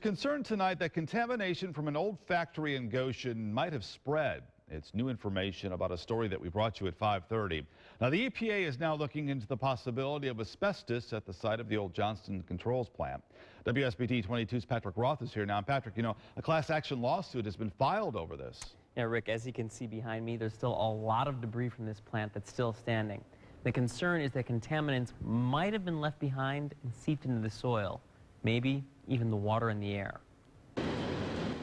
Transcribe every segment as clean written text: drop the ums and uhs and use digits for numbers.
concern tonight that contamination from an old factory in Goshen might have spread. It's new information about a story that we brought you at 5:30. Now, the EPA is now looking into the possibility of asbestos at the site of the old Johnston Controls plant. WSBT-22's Patrick Roth is here now. Patrick, you know, a class action lawsuit has been filed over this. Yeah, Rick, as you can see behind me, there's still a lot of debris from this plant that's still standing. The concern is that contaminants might have been left behind and seeped into the soil, maybe even the water and the air.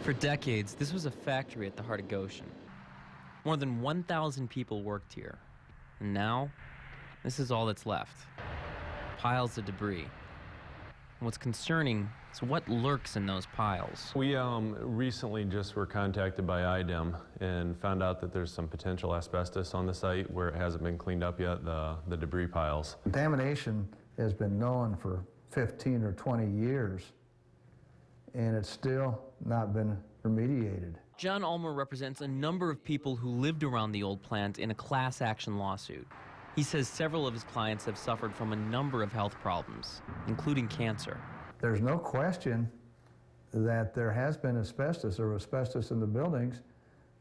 For decades, this was a factory at the heart of Goshen. More than 1,000 people worked here. And now, this is all that's left. Piles of debris. And what's concerning is what lurks in those piles. We recently just were contacted by IDEM and found out that there's some potential asbestos on the site where it hasn't been cleaned up yet, the debris piles. Contamination has been known for 15 or 20 years, and it's still not been remediated. John Ulmer represents a number of people who lived around the old plant in a class action lawsuit. He says several of his clients have suffered from a number of health problems, including cancer. There's no question that there has been asbestos or asbestos in the buildings.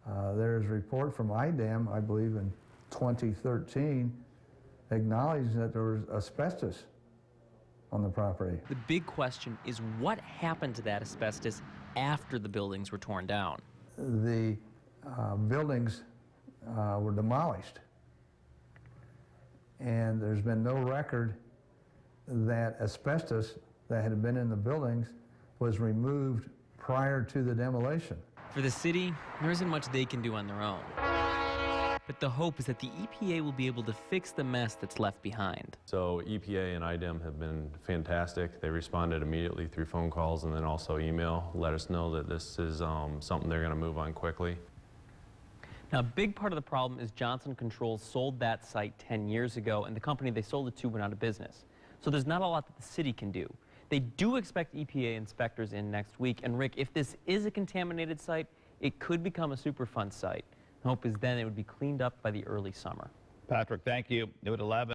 There's a report from IDEM, I believe in 2013, acknowledging that there was asbestos on the property. The big question is what happened to that asbestos after the buildings were torn down. The buildings were demolished, and there's been no record that asbestos that had been in the buildings was removed prior to the demolition. For the city, there isn't much they can do on their own. But the hope is that the EPA will be able to fix the mess that's left behind. So EPA and IDEM have been fantastic. They responded immediately through phone calls and then also email, let us know that this is something they're going to move on quickly. Now, a big part of the problem is Johnson Controls sold that site 10 years ago, and the company they sold it to went out of business. So there's not a lot that the city can do. They do expect EPA inspectors in next week, and Rick, if this is a contaminated site, it could become a Superfund site. The hope is then it would be cleaned up by the early summer. Patrick, thank you. New at 11.